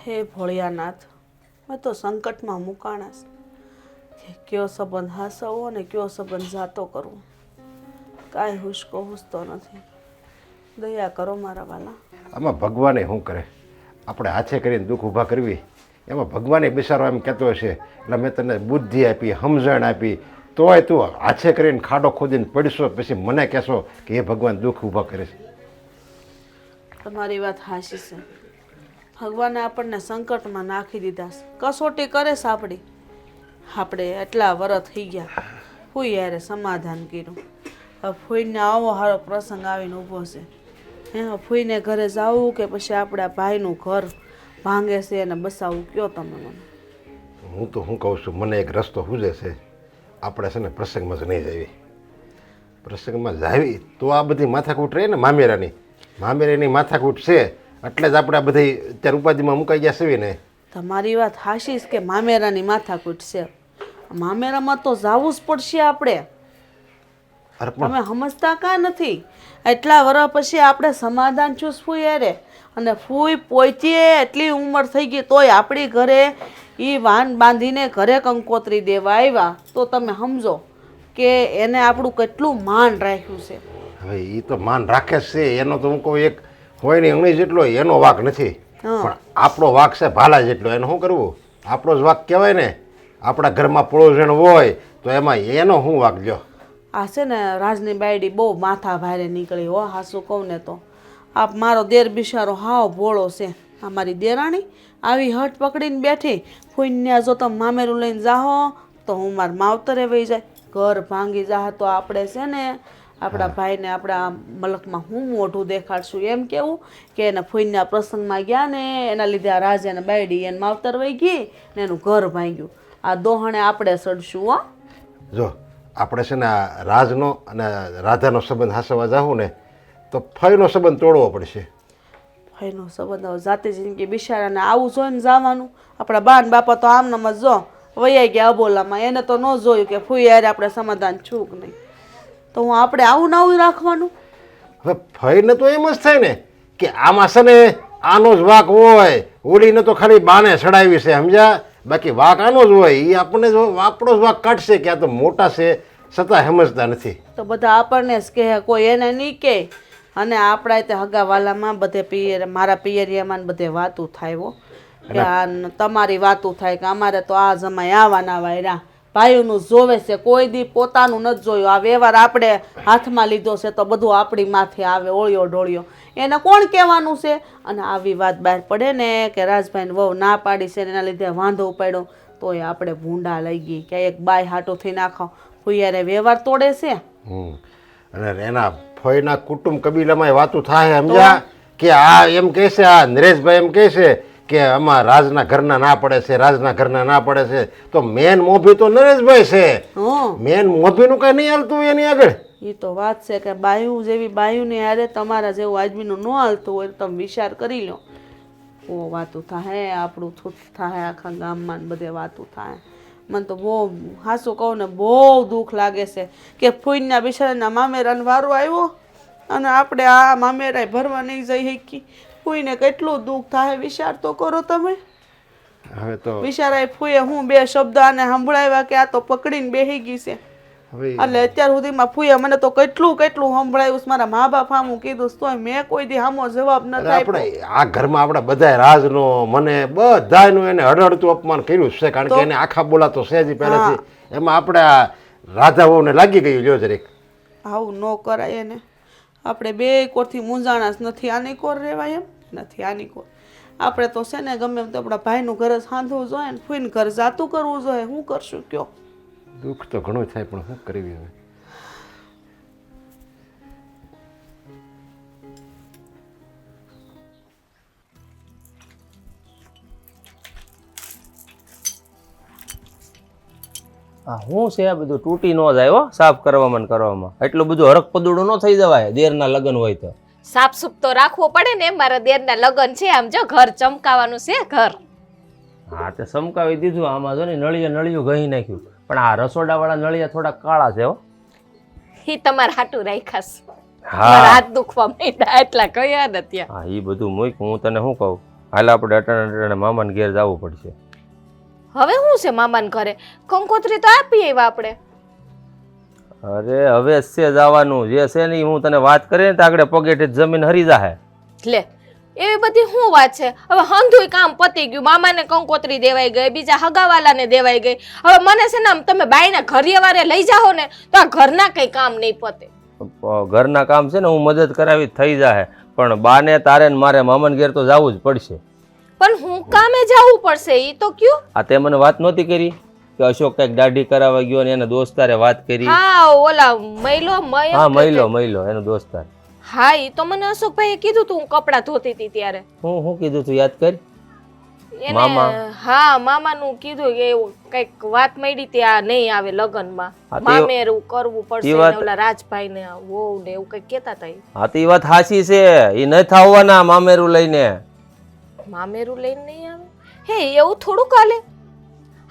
હે ભોળિયાનાથ, મેં તો સંકટમાં મુકાણાશ કે કયો સંબંધ હાસવો ને કયો સંબંધ જાતો કરવો. કાંઈ હુસકો હુસતો નથી. દયા કરો મારા વાલા. આમાં ભગવાને શું કરે? આપણે હાથે કરીને દુઃખ ઊભા કરવી એમાં ભગવાને બિચારો એમ કહેતો હશે એટલે મેં તને બુદ્ધિ આપી, સમજણ આપી, તોય તું હાથે કરીને ખાડો ખોદીને પડશો પછી મને કહેશો કે એ ભગવાન દુઃખ ઊભા કરે છે. તમારી વાત હાચી છે. ભગવાને આપણને સંકટમાં નાખી દીધા છે. કસોટી કરે છે આપણી. આપણે એટલા વરસ થઈ ગયા, ફૂઈ યારે સમાધાન કર્યું. હવે ફૂઈને આવો સારો પ્રસંગ આવીને ઊભો છે. હે ફૂઈને ઘરે જવું કે પછી આપણા ભાઈનું ઘર ભાંગે છે અને બસાવું કયો તમે મને? હું તો શું કહું છું, મને એક રસ્તો સૂઝે છે. આપણે છે ને પ્રસંગમાં જ નહીં જાવી. પ્રસંગમાં જાવી તો આ બધી માથાકૂટ રહે ને મામેરાની માથાકૂટ છે એટલે જ આપણે આ બધી અત્યારે ઉપાધિમાં મુકાઈ ગયા છીએ ને. તમારી વાત હાશી છે કે મામેરાની માથાકૂટ છે. મામેરામાં તો જાવું જ પડશે આપણે. તમે સમજતા કાં નથી? એટલા વર્ષ પછી આપણે સમાધાન છું ફૂઈ યારે, અને ફૂઈ પહોંચીએ એટલી ઉંમર થઈ ગઈ તોય આપણી ઘરે એ વાન બાંધીને ઘરે કંકોત્રી દેવા આવ્યા તો તમે સમજો કે એને આપણું કેટલું માન રાખ્યું છે. હવે એ તો માન રાખે જ છે, એનો તો હું કહું એક હોય ને અણી જેટલો એનો વાક નથી, પણ આપણો વાક છે ભાલા જેટલો. એને શું કરવું? આપણો જ વાક કહેવાય ને. આપણા ઘરમાં પડોશણ હોય તો એમાં એનો શું વાક લ્યો? આ છે ને રાજની બાયડી બહુ માથા ભારે નીકળી હો. હાસું કહું ને તો આપ મારો દેર બિચારો હાવ ભોળો છે. આ મારી દેરાણી આવી હટ પકડીને બેઠી. ફૂઈને જો તમે મામેરું લઈને જાહો તો હું મારા માવતરે વહી જાય. ઘર ભાંગી જાહ તો આપણે છે ને આપણા ભાઈને આપણા મલકમાં હું મોઢું દેખાડશું એમ કેવું કે એને ફૂઈના પ્રસંગમાં ગયા ને એના લીધે આ રાજા અને બાયડી એને માવતર વહી ગઈ ને એનું ઘર ભાંગ્યું. આ દોહણે આપણે સડશું હો. જો આપણે છે ને આ રાજનો અને રાધાનો સંબંધ હાસવા જાવું ને તો ફઈનો સંબંધ તોડવો પડશે. ફઈનો સંબંધ જાતે જિંદગી બિચારાને આવું જોઈને જવાનું. આપણા બાન બાપા તો આમનામ જ જો વૈયા ગયા અબોલામાં. એને તો ન જોયું કે ફૂઈ યારે આપણે સમાધાન છું કે નહીં. તો હું આપણે આવું ને આવું રાખવાનું? હવે ફઈને તો એમ જ થાય ને કે આમાં છે ને આનો જ વાક હોય. ઓલીને તો ખાલી બાને ચડાવી છે સમજ્યા, બાકી વાક આનો જ હોય. એ આપણને આપણો જ વાક કાઢશે કે આ તો મોટા છે છતાં સમજતા નથી. તો બધા આપણને જ કહે, કોઈ એને નહીં કહે. અને આપણા તે હગાવાલામાં બધે પિયર મારા પિયરિયામાં બધે વાતું થાય હો કે આ તમારી વાતું થાય કે અમારે તો આ જમાઈ આવવાના વાયરા. ભાઈઓનું જોવે છે, કોઈ દી પોતાનું નથી જોયું. આ વ્યવહાર આપણે હાથમાં લીધો છે તો બધું આપણી માથે આવે ઓળિયો ઢોળિયો. એને કોણ કહેવાનું છે? અને આવી વાત બહાર પડે ને કે રાજભાઈને વહુ ના પાડી છે એના લીધે વાંધો ઉપાડ્યો તોય આપણે ભૂંડા લઈ ગઈ કે એક બાય હાટું થઈ નાખો. ફુઈયારે વ્યવહાર તોડે છે. અને એના ફઈના કુટુંબ કબીલામાં વાતું થાય સમજ્યા કે આ એમ કહે છે, આ નરેશભાઈ એમ કહે છે કે આમાં રાજના ઘરના ના પડે છે, રાજના ઘરના ના પડે છે. તો મેન મોભી તો નરેશભાઈ છે. મેન મોભીનું કઈ નહીં હાલતું એની આગળ. એ તો વાત છે કે બાયું જેવી બાયુને યારે તમારા જેવું આદમીનું ન હાલતું હોય તમે વિચાર કરી લો. ઓ વાતું થાય આપણું થૂથ થાય આખા ગામમાં બધે વાતું થાય. મને તો બહુ હાસું કહું ને બહુ દુઃખ લાગે છે કે ફૂઈના બિચારાના મામેરાનો વારો આવ્યો અને આપણે આ મામેરાય ભરવા નહીં જઈ શકી. ફૂઈને કેટલું દુઃખ થાય વિચાર તો કરો તમે. હવે તો વિચારાય ફૂઈએ હું બે શબ્દ આને સંભળાવ્યા કે આ તો પકડીને બેસી ગઈ છે. એટલે અત્યાર સુધીમાં ફૂઈએ મને તો કેટલું સંભળાવ્યું. મારા મા બાપ સામું કીધું તોય મેં કોઈ દી સામો જવાબ નથી આપ્યો. આ ઘરમાં આપણે બધા રાજનો મને બધાનું એને હળહળતું અપમાન કર્યું છે કારણ કે એને આખા બોલાતો સહેજી પહેલેથી. એમાં આપણે આ રાધા વહુને લાગી ગયું લ્યો જરીક. આવું ન કરાય એને. આપણે બે કોરથી મૂંઝાણા જ નથી. આની કોર રહેવાય એમ નથી. આની કોર આપણે તો છે ને ગમે એમ તો આપણા ભાઈનું ઘર સાંધવું જોઈએ ને ફૂઈને ઘર જાતું કરવું જોઈએ. શું કરશું કયો? દુઃખ તો ઘણું થાય પણ શું કરવી હવે? હા હું છે આ બધું તૂટી ન જાય હો સાફ કરવામાં ને કરવામાં. એટલું બધું હરક પદુડું ન થઈ જવાય દેરના લગ્ન હોય તો. સાફ સુફ તો રાખવો પડે ને. મારા દેરના લગ્ન છે આમ જો ઘર ચમકાવાનું છે ઘર. હા તે સમકાવી દીધું. આમાં જો ને નળિયું ઘહી નાખ્યું પણ આ રસોડાવાળા નળિયા થોડા કાળા છે હો. ઈ તમારે હાટું રાખ્યાસ. હા હાથ દુખવા માંડ્યા એટલા કયા ને ત્યાં. હા ઈ બધું મૂક. હું તને શું કહું હાલ આપણે અટાણે મામાને ઘેર જવું પડશે. હવે શું છે મામાને ઘરે? કંકોત્રી તો આપી આવ્યા આપણે. અરે હવે છે જવાનું જે છે ને ઈ હું તને વાત કરી ને તો આગળ પગેઠે જમીન હરી જાહે. લે એવી બધી શું વાત છે? હવે હંધુય કામ પતી ગયું, મામાને કંકોત્રી દેવાઈ ગઈ, બીજા હગાવાલાને દેવાઈ ગઈ. હવે મને છે ને આમ તમે બાઈના ઘરિયાવારે લઈ જાઓ ને તો આ ઘરના કઈ કામ નહીં પતે. ઘરના કામ છે ને હું મદદ કરાવી થઈ જાહે, પણ બાને તારે ને મારે મામાને ઘેર તો જવું જ પડશે. પણ હું કામે જવું પડશે ઈ તો કયું? આ તે મને વાત નહોતી કરી કે અશોક કઈક દાઢી કરાવવા ગયો ને એના દોસ્તારે વાત કરી? હા ઓલા મહિલો હા મહિલો એનો દોસ્તાર. હા ઈ તો મને અશોકભાઈએ કીધું તું હું કપડાં ધોતી હતી ત્યારે. હું કીધું તું યાદ કર. એને હા મામાનું કીધું કે એવું કઈક વાત મળી હતી આ નહીં આવે લગનમાં, મામેરું કરવું પડશે ને ઓલા રાજભાઈ ને વહુ ને એવું કઈક કેતા હતા. હા તો ઈ વાત હાચી છે, ઈ ન થાવવાના મામેરું લઈને. મામેરું લઈને નહીં આવે? હે એવું થોડું કાલે?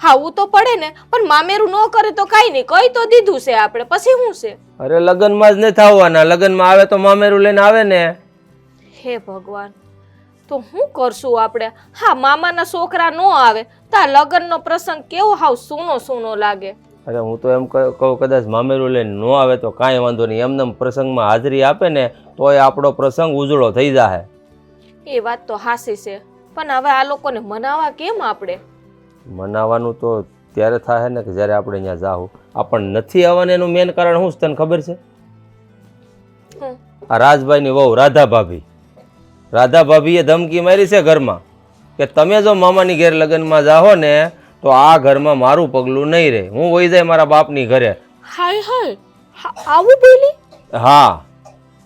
હાવું તો પડે ને, પણ મામેરું ન કરે તો કાઈ નહીં, કઈ તો દીધું છે આપણે, પછી શું છે? અરે લગનમાં જ ન થાવવાના, લગનમાં આવે તો મામેરું લઈને આવે ને. હે ભગવાન, તો શું કરશું આપણે? હા મામાના છોકરા નો આવે તો આ લગ્નનો પ્રસંગ કેવો હાવ સૂનો લાગે. અરે હું તો એમ કહું કદાચ મામેરું લઈને ન આવે તો કાંઈ વાંધો નહીં, એમને પ્રસંગમાં હાજરી આપે ને તોય આપણો પ્રસંગ ઉજળો થઈ જાહે. એ વાત તો હાસી છે, પણ હવે આ લોકોને મનાવા કેમ આપણે? મનાવાનું તો ત્યારે થાય ને કે જ્યારે આપણે અહીંયા જાવું. આપણને નથી આવવાનું એનું મેન કારણ શું છે તને ખબર છે? આ રાજભાઈની વહુ રાધા ભાભીએ ધમકી મારી છે ઘરમાં કે તમે જો મામાની ઘેર લગ્નમાં જાહો ને તો આ ઘરમાં મારું પગલું નહીં રહે, હું વહી જાય મારા બાપની ઘરે. હાય આવું બોલી? હા,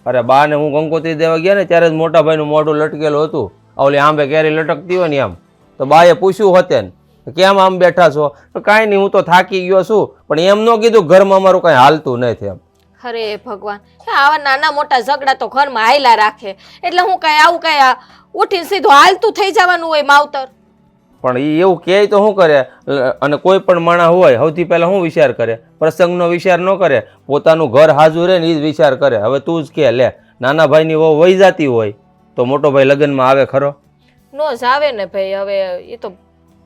અરે બા ને હું કંકોત્રી દેવા ગયા ને ત્યારે જ મોટા ભાઈનું મોઢું લટકેલું હતું, ઓલી આંબે કેરી લટકતી હોય ને આમ. તો બાએ પૂછ્યું હોતે ને કેમ આમ બેઠા છો? તો કાંઈ નહીં, હું તો થાકી ગયો છું, પણ એમ ન કીધું ઘરમાં મારું કાંઈ હાલતું નથી એમ. અરે ભગવાન, આવા નાના મોટા ઝઘડા તો ઘરમાં હાયલા રાખે, એટલે હું કઈ આવું કઈ ઉઠીને સીધું હાલતું થઈ જવાનું હોય માવતર? પણ એ એવું કહે તો શું કરે? અને કોઈ પણ માણસ હોય સૌથી પહેલા શું વિચાર કરે? પ્રસંગનો વિચાર ન કરે, પોતાનું ઘર હાજુ રહે ને એ જ વિચાર કરે. હવે તું જ કે લે, નાના ભાઈની વહુ વહી જતી હોય તો મોટો ભાઈ લગ્નમાં આવે ખરો? નો જ આવે ને ભાઈ. હવે એ તો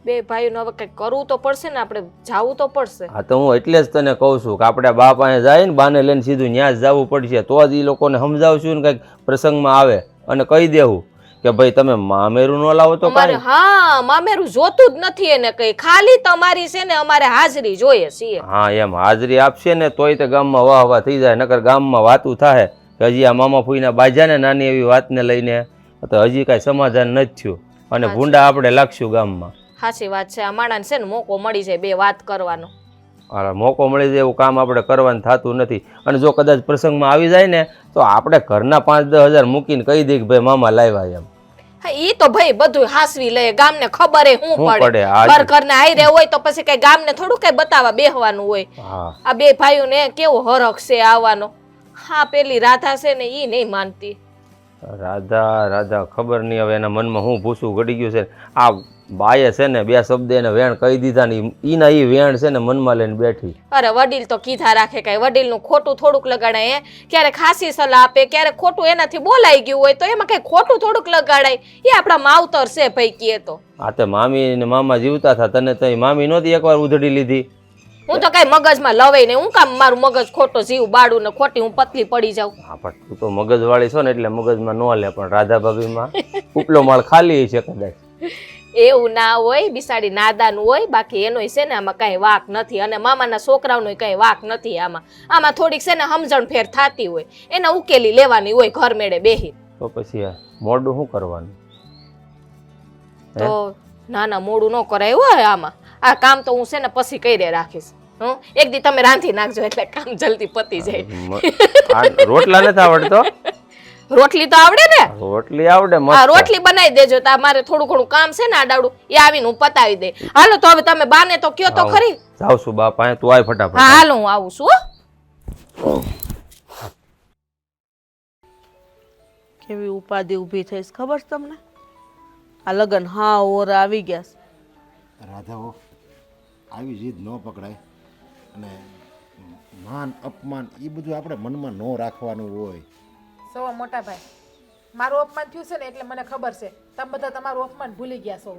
બે ભાઈઓને હવે કંઈક કરવું તો પડશે ને, આપણે જાવું તો પડશે. હા તો હું એટલે જ તને કહું છું કે આપણે બા પાસે જાય ને બાને લઈને સીધું ન્યાસ જવું પડશે, તો જ એ લોકોને સમજાવશું ને કંઈક પ્રસંગમાં આવે અને કહી દેવું કે ભાઈ તમે મામેરું ન લાવો તો કાંઈ. હા મામેરું જોતું જ નથી એને કઈ, ખાલી તમારી છે ને અમારે હાજરી જોઈએ છીએ. હા એમ હાજરી આપશે ને તોય તે ગામમાં વાહ વાહ થઈ જાય, નકર ગામમાં વાતું થાય કે હજી આ મામા ફૂઈના બાજા ને નાની એવી વાતને લઈને તો હજી કાંઈ સમાધાન નથી થયું અને ભૂંડા આપણે લાગશું ગામમાં. સાચી વાત છે, આ માણસ છે ને મોકો મળી જાય બે વાત કરવાનો. મોકો મળી જાય એવું કામ આપણે કરવાનું થતું નથી. અને જો કદાચ પ્રસંગમાં આવી જાય ને તો આપણે ઘરના 5-10 હજાર મૂકીને કહી દઈએ કે ભાઈ મામા લાવ્યા એમ. હા ઈ તો ભાઈ બધું હાસવી લે, ગામને ખબર શું પડે? ઘર ને આઈ રહે હોય તો પછી કઈ ગામને થોડું કઈ બતાવવા બેહવાનું હોય. આ બે ભાઈઓને કેવો હરખ છે આવવાનો. હા પેલી રાધા છે ને ઈ નહીં માનતી. રાધા ખબર નહીં હવે એના મનમાં હું ભૂસું ગડી ગયું છે. આ બાએ છે ને બે શબ્દ એને વેણ કહી દીધા ને ઈના ઈ વેણ છે ને મનમાં લઈને બેઠી. અરે વડીલ તો કીધા રાખે, કઈ વડીલ નું ખોટું થોડુંક લગાડાય? ક્યારેક ખાસી સલાહ આપે, ક્યારેક ખોટું એનાથી બોલાઈ ગયું હોય તો એમાં કઈ ખોટું થોડુંક લગાડાય? એ આપણા માવતર છે ભાઈ કીએ તો. આ તે મામી ને મામા જીવતા હતા, તને તો મામી નહોતી એકવાર ઉધડી લીધી? હું તો કઈ મગજમાં લવાય ને, હું કામ મારું મગજ ખોટો જીવ બાડું ને ખોટી હું પતલી પડી જાઉં? હા પણ તું તો મગજ વાળી છો ને એટલે મગજમાં ન લે, પણ રાધા ભાભીમાં ઉપલો માળ ખાલી છે કદાચ. એવું ના હોય, બિસાડી નાદાન હોય, બાકી એનોય છે ને આમાં કઈ વાક નથી, અને મામાના છોકરાઓનો કઈ વાક નથી આમાં થોડીક છે ને સમજણ ફેર થતી હોય, એને ઉકેલી લેવાની હોય ઘર મેળે બેહી. તો પછી મોડું શું કરવાનું? તો ના મોડું ન કરાય હોય આમાં. આ કામ તો હું છે ને પછી કરી રાખીશ. એક દી તમે રાંધી નાખજો એટલે કામ જલ્દી પતી જાય. રોટલા નથી આવડતો? રોટલી તો આવડે ને. રોટલી આવડે? હા રોટલી બનાવી દેજો. મારે થોડું ઘણું કામ છે ને આડાડું એ આવીને હું પતાવી દે. હાલો તો હવે તમે બાને તો કયો તો ખરી. જાવ છું બા પાસે, તું આય ફટાફટ. હા હાલો હું આવું છું. કેવી ઉપાધિ ઊભી થઈશ ખબર છે તમને? આ લગન હા ઓર આવી ગયા. રાધાઓ આવી જીદ ન પકડાય, અને માન અપમાન એ બધું આપણે મનમાં ન રાખવાનું હોય. સો મોટા ભાઈ, મારું અપમાન થયું છે ને એટલે મને ખબર છે તમે બધા તમારું અપમાન ભૂલી ગયા છો.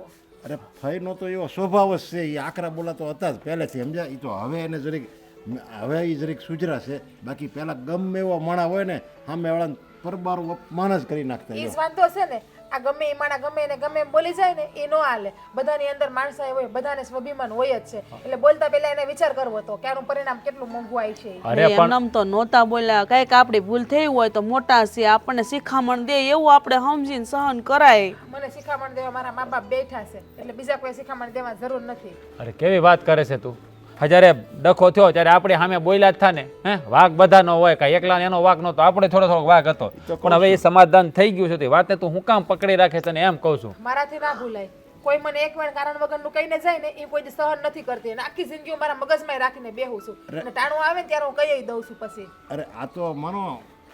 અરે ફઈનો તો એવો સ્વભાવ જ છે, એ આકરા બોલાતો હતા જ પહેલેથી, સમજ્યા? એ તો હવે એને જરીક હવે એ જરીક સુજરા છે, બાકી પહેલાં ગમે એવો માણા હોય ને સામેવાળાને પરબારું અપમાન જ કરી નાખતા. ઈ જ વાંધો છે ને, આ ગમે એ માણા ગમે એને ગમે એમ બોલી જાય ને એ નો હાલે. બધાની અંદર માણસાઈ હોય, બધાને સ્વાભિમાન હોય જ છે, એટલે બોલતા પહેલા એને વિચાર કરવો હતો કે આનું પરિણામ કેટલું મોંઘું આવી છે. એમનેમ તો નહોતા બોલ્યા, કઈક આપણી ભૂલ થઈ હોય તો મોટા છે, આપણને શિખામણ દે એવું આપણે સમજીને સહન કરાય. મને શિખામણ દેવા મારા મા બાપ બેઠા છે, એટલે બીજા કોઈ શિખામણ દેવા જરૂર નથી. અરે કેવી વાત કરે છે તું! જ્યારે ડખો થયો ત્યારે આપણે સામે બોલ્યા જ થા ને. હે, વાઘ બધાનો હોય, કાંઈ એકલા એનો વાઘ નહોતો, આપણે થોડો વાઘ હતો. પણ હવે એ સમાધાન થઈ ગયું છે, તે વાતને તું હું કામ પકડી રાખે તને એમ કહું છું. મારાથી ના ભૂલાય. કોઈ મને એક વાર કારણ વગરનું કહીને જાય ને એ કોઈ દી સહન નથી કરતી, અને આખી જિંદગી હું મારા મગજમાં રાખીને બેહું છું, અને ટાણું આવે ને ત્યારે હું કહી દઉં છું પછી. અરે આ તો માનો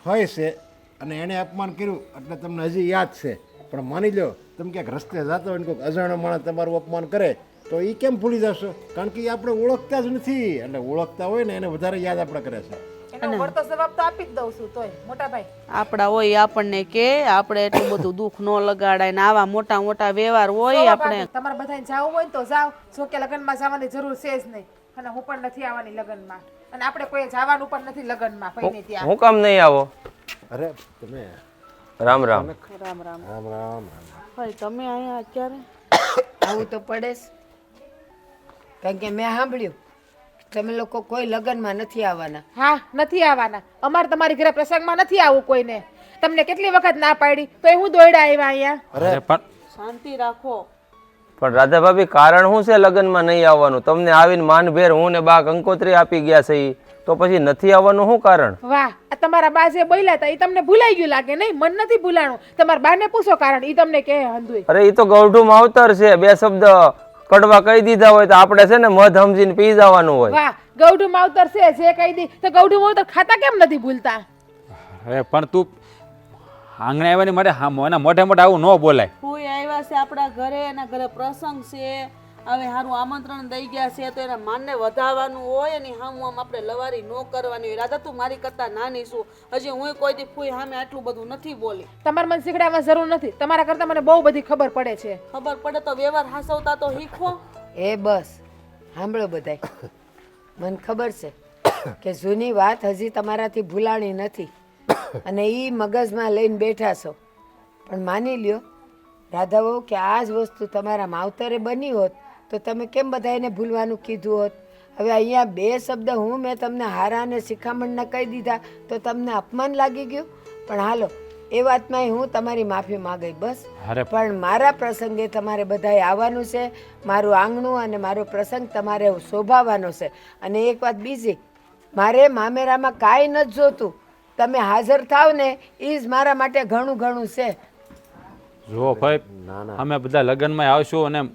હોય છે, અને એણે અપમાન કર્યું એટલે તમને હજી યાદ છે, પણ માની લો તમે ક્યાંક રસ્તે જતા હોય ને કોઈક અજાણ્યો માણસ તમારું અપમાન કરે તો એ કેમ ભૂલી જશો? કારણ કે એ આપણે ઓળખતા જ નથી, એટલે ઓળખતા હોય ને એને વધારે યાદ આપણે કરે છે. એનો વળતો જવાબ તો આપી જ દઉં છું. તોય મોટા ભાઈ આપણા હોય આપણને કે આપણે એટલું બધું દુઃખ ન લગાડાય ને આવા મોટા મોટા વ્યવહાર હોય આપણે. તમારે બધાને જાવું હોય ને તો જાઓ, જો કે લગ્નમાં જવાની જરૂર છે જ નહીં, અને હું પણ નથી આવવાની લગ્નમાં, અને આપણે કોઈ જવાનું પણ નથી લગ્નમાં. ભાઈને ત્યાં હું કામ નહીં આવો? અરે તમે રામ રામ. રામ રામ. રામ રામ. ભાઈ તમે અહીંયા અત્યારે આવું તો પડે જ. કારણ કે મેં સાંભળ્યું તમે લોકો કોઈ લગ્નમાં નથી આવવાના. હા, નથી આવવાના. અમારે તમારી ઘરે પ્રસંગમાં નથી આવવું કોઈને. તમને કેટલી વખત ના પાડી તો હું દોડ્યા આવ્યા અહીંયા. અરે પણ શાંતિ રાખો. પણ રાધા ભાભી કારણ શું છે લગ્નમાં નહીં આવવાનું? તમને આવીને માનભેર હું ને બા કંકોત્રી આપી ગયા છે, ઈ તો પછી નથી આવવાનું શું કારણ? વાહ, આ તમારા બા જે બોલ્યા હતા એ તમને ભૂલાઈ ગયું લાગે નહીં? મન નથી ભૂલાણું. તમારા બાને પૂછો કારણ, એ તમને કહે હંધુય. અરે એ તો ગૌઢું માવતર છે, બે શબ્દ કડવા કહી દીધા હોય તો આપણે છે ને મધ સમજીને પી જવાનું હોય. વાહ, ગૌઢું માવતર છે જે કહી દી તો ગૌઢું માવતર ખાતા કેમ નથી ભૂલતા? અરે પણ તું આંગણે આવવાની માટે એના મોઢે મોઢે આવું ન બોલાય. કોઈ આવ્યા છે આપણા ઘરે, એના ઘરે પ્રસંગ છે, હવે સારું આમંત્રણ દઈ ગયા છે તો એના માનને વધારવાનું હોય, એની સામું આમ આપણે લવારી ન કરવાની હોય. રાધા તું મારી કરતા નાની છું, હજી હું કોઈ દી ફૂઈ સામે આટલું બધું નથી બોલી. તમારે મને શીખડાવવા જરૂર નથી, તમારા કરતા મને બહુ બધી ખબર પડે છે. ખબર પડે તો વ્યવહાર હાસવતા તો શીખો. એ બસ સાંભળો બધાય, મને ખબર છે કે જૂની વાત હજી તમારાથી ભૂલાણી નથી, અને એ મગજમાં લઈને બેઠા છો. પણ માની લ્યો રાધાઓ કે આ જ વસ્તુ તમારા માવતરે બની હોત તો તમે કેમ બધા એને ભૂલવાનું કીધું હોત? હવે અહીંયા બે શબ્દ હું મેં તમને હારા અને શિખામણના કહી દીધા તો તમને અપમાન લાગી ગયું. પણ હાલો, એ વાતમાં હું તમારી માફી માંગી બસ. પણ મારા પ્રસંગે તમારે બધાએ આવવાનું છે, મારું આંગણું અને મારો પ્રસંગ તમારે શોભાવવાનો છે. અને એક વાત બીજી, મારે મામેરામાં કાંઈ નથી જોતું, તમે હાજર થાવ ને એ જ મારા માટે ઘણું ઘણું છે. જો ભાઈ, અમે બધા લગ્નમાં આવશું અને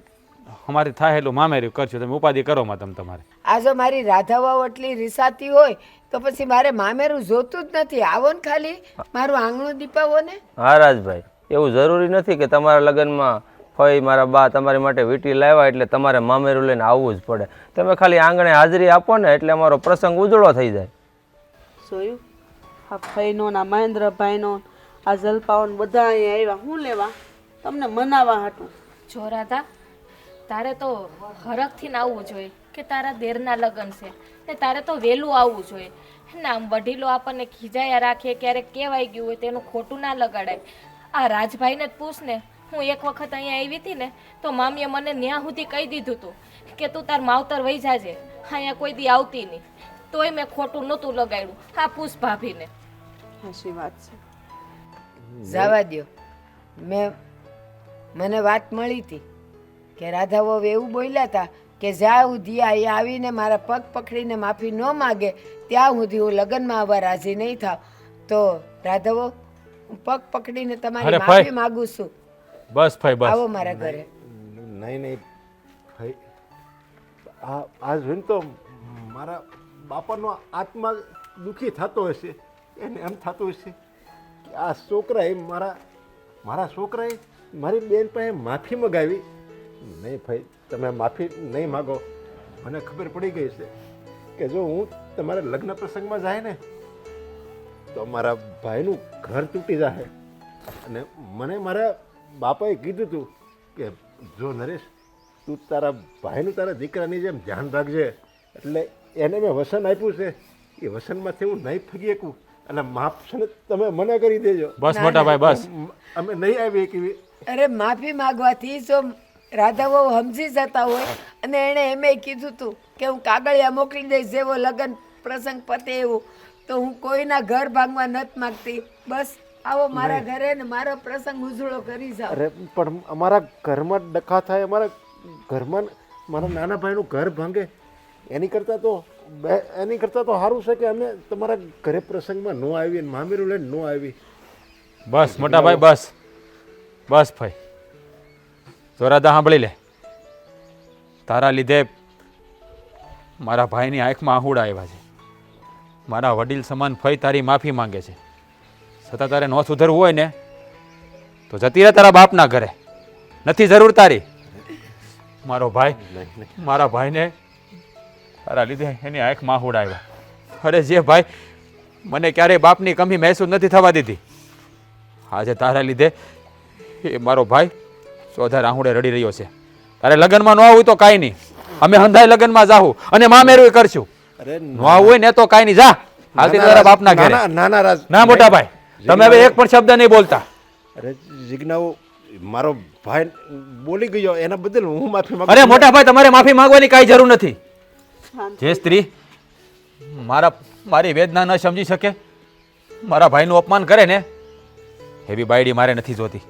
અમારી થાય એટલું મામેરી કરશું, તમે ઉપાધિ કરો માં તમારે. આ જો મારી રાધાવાઓ એટલી રિસાતી હોય તો પછી મારે મામેરું જોતું જ નથી. આવો ને ખાલી મારું આંગણું દીપાવો ને. હા રાજભાઈ, એવું જરૂરી નથી કે તમારા લગ્નમાં ફઈ મારા બા તમારી માટે વીંટી લાવ્યા એટલે તમારે મામેરું લઈને આવવું જ પડે. તમે ખાલી આંગણે હાજરી આપો ને એટલે અમારો પ્રસંગ ઉજળો થઈ જાય. જોયું? આ ફઈનો ના મહેન્દ્રભાઈનો આ જલપાવન બધા અહીંયા આવ્યા. હું લેવા? તમને મનાવા હતું. જો રાધા, તારે તો હરખથી ને આવવું જોઈએ કે તારા દેરના લગ્ન છે ને તારે તો વહેલું આવવું જોઈએ. ને આમ વડીલો આપણને ખીજાયા રાખે, ક્યારેક કહેવાય ગયું હોય તેનું ખોટું ના લગાડાય. આ રાજભાઈને જ પૂછ ને, હું એક વખત અહીંયા આવી હતી ને તો મામીએ મને ન્યા સુધી કહી દીધું હતું કે તું તાર માવતર વહી જાજે, અહીંયા કોઈ દી આવતી નહીં. તોય મેં ખોટું નહોતું લગાડ્યું. હા, પૂછ ભાભીને. સાચી વાત છે. જવા દો. મને વાત મળી હતી કે રાધાઓ એવું બોલ્યા હતા કે જ્યાં સુધી અહીંયા આવીને મારા પગ પકડીને માફી ન માગે ત્યાં સુધી હું લગ્નમાં આવવા રાજી નહીં થાવ. તો રાધાઓ, હું પગ પકડીને તમારી માફી માગું છું. બસ ભાઈ બસ, આવો મારા ઘરે. નહીં નહીં ભાઈ, આ જોઈને તો મારા બાપાનો આત્મા દુઃખી થતો હશે. એને એમ થતું હશે કે આ છોકરાએ મારા છોકરાએ મારી બેન પાસે માફી મગાવી. નહીં ભાઈ, તમે માફી નહીં માગો. મને ખબર પડી ગઈ છે કે જો હું તમારા લગ્ન પ્રસંગમાં જાય ને તો મારા ભાઈનું ઘર તૂટી જાય, અને મને મારા બાપાએ કીધું હતું કે જો નરેશ તું તારા ભાઈનું તારા દીકરાની જેમ ધ્યાન રાખજે, એટલે એને મેં વસન આપ્યું છે, એ વસનમાંથી હું નહીં ફગી શકું, અને માફ છે ને તમે મને કરી દેજો. બસ મોટા ભાઈ બસ. અમે નહીં આવી કે અરે માફી માંગવાથી જો રાધા બહુ સમજી જતા હોય, અને એણે એમે કીધું હતું કે હું કાગળિયા મોકલી દઈશ જેવો લગ્ન પ્રસંગ પતે એવું, તો હું કોઈના ઘર ભાંગવા નથી માગતી. બસ આવો મારા ઘરે ને મારો પ્રસંગ ઉજળો કરી જાઓ. અરે પણ અમારા ઘરમાં ડખા થાય, અમારા ઘરમાં મારા નાના ભાઈનું ઘર ભાંગે, એની કરતાં તો સારું છે કે અમે તમારા ઘરે પ્રસંગમાં ન આવી, મામેરું લઈને ન આવી. બસ મોટા ભાઈ બસ બસ ભાઈ. જો રાધા સાંભળી લે, તારા લીધે મારા ભાઈની આંખમાં આહુડા આવ્યા છે. મારા વડીલ સમાન ફઈ તારી માફી માંગે છે, છતાં તારે ન સુધરવું હોય ને તો જતી રહે તારા બાપના ઘરે, નથી જરૂર તારી. મારા ભાઈને તારા લીધે એની આંખમાં આહુડા આવ્યા. અરે જે ભાઈ મને ક્યારેય બાપની કમી મહેસૂસ નથી થવા દીધી, આજે તારા લીધે એ મારો ભાઈ ચોધા રાહુડે રડી રહ્યો છે. તારે લગ્નમાં ન આવવું તો કાંઈ નહીં, અમે હંધાઈ લગ્નમાં જાહું અને મામેરું કરશું. અરે ન આવવું હોય ને તો કાંઈ નહીં, જા હાલતી તારા બાપના ઘરે. નાના રાજ ના મોટા ભાઈ, તમે હવે એક પણ શબ્દ નહીં બોલતા. અરે જીજ્ઞાઓ, મારો ભાઈ બોલી ગયો એના બદલ હું માફી માંગુ. અરે મોટા ભાઈ, તમારે માફી માંગવાની કાંઈ જરૂર નથી. જે સ્ત્રી મારી વેદના ન સમજી શકે, મારા ભાઈનું અપમાન કરે ને, એવી બાયડી મારે નથી જોતી.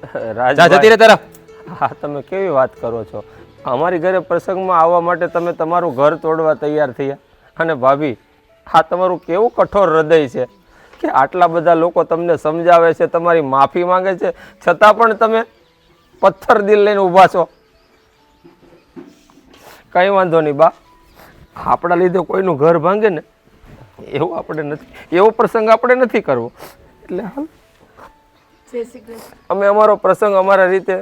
જા જતી રે તરફ. હા, તમે કેવી વાત કરો છો? અમારી ઘરે પ્રસંગમાં આવવા માટે તમે તમારું ઘર તોડવા તૈયાર થયા, અને ભાભી આ તમારું કેવું કઠોર હૃદય છે કે આટલા બધા લોકો તમને સમજાવે છે, તમારી માફી માંગે છે, છતાં પણ તમે પથ્થર દિલ લઈને ઊભા છો. કંઈ વાંધો નહીં બા, આપણા લીધે કોઈનું ઘર ભાંગે ને એવું આપણે નથી, એવો પ્રસંગ આપણે નથી કરવો. એટલે હાલ અમે અમારો પ્રસંગ અમારા રીતે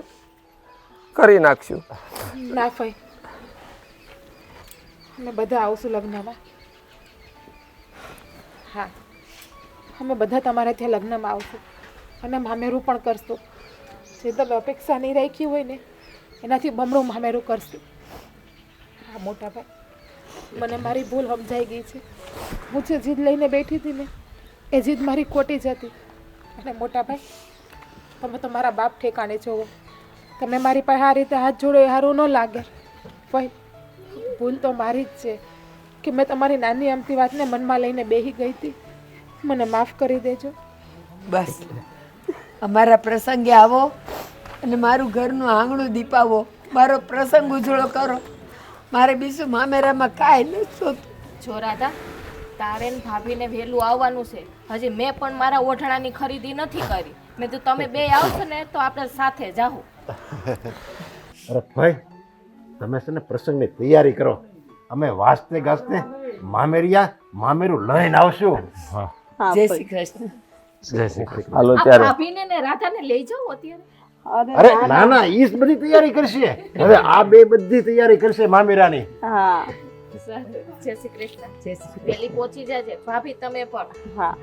કરી નાખશું. ના ફઈ, અમે બધા આવશું લગ્નમાં. હા, અમે બધા તમારા ત્યાં લગ્નમાં આવશું અને મામેરું પણ કરશું. જે તમે અપેક્ષા નહીં રાખી હોય ને એનાથી બમણું મામેરું કરશું. હા મોટા ભાઈ, મને મારી ભૂલ સમજાઈ ગઈ છે. હું જે જીદ લઈને બેઠી હતી ને એ જીદ મારી ખોટી જ હતી. અને મોટા ભાઈ, તમે તો મારા બાપ ઠેકાણે જોવો, તમે મારી પાસે આ રીતે હાથ જોડો એ સારું ન લાગે. ભાઈ, ભૂલ તો મારી જ છે કે મેં તમારી નાની અમતી વાતને મનમાં લઈને બેસી ગઈ હતી. મને માફ કરી દેજો. બસ અમારા પ્રસંગે આવો અને મારું ઘરનું આંગણું દીપાવો, મારો પ્રસંગ ઉજળો કરો. મારે બીજું મામેરામાં કાંઈ નથી જોતું. જો રાધા, તારે ને ભાભીને વહેલું આવવાનું છે. હજી મેં પણ મારા ઓઢણાની ખરીદી નથી કરી. મેં તો તમે બે આવશો ને તો આપણે સાથે જાહું. અરે ભાઈ, તમે છે ને પ્રસંગની તૈયારી કરો, અમે વાજતે ગાજતે મામેરું લઈને આવશું. હા જય ભાઈ. શ્રી કૃષ્ણ. જય શ્રી કૃષ્ણ. હાલો આ ત્યારે. ભાભીને ને રાધાને લઈ જાઓ અત્યારે. અરે ના, ઈ જ બધી તૈયારી કરશે. હવે આ બે બધી તૈયારી કરશે મામેરાની. હા જય શ્રી કૃષ્ણ. પહેલી પહોંચી જાજે ભાભી, તમે પણ. હા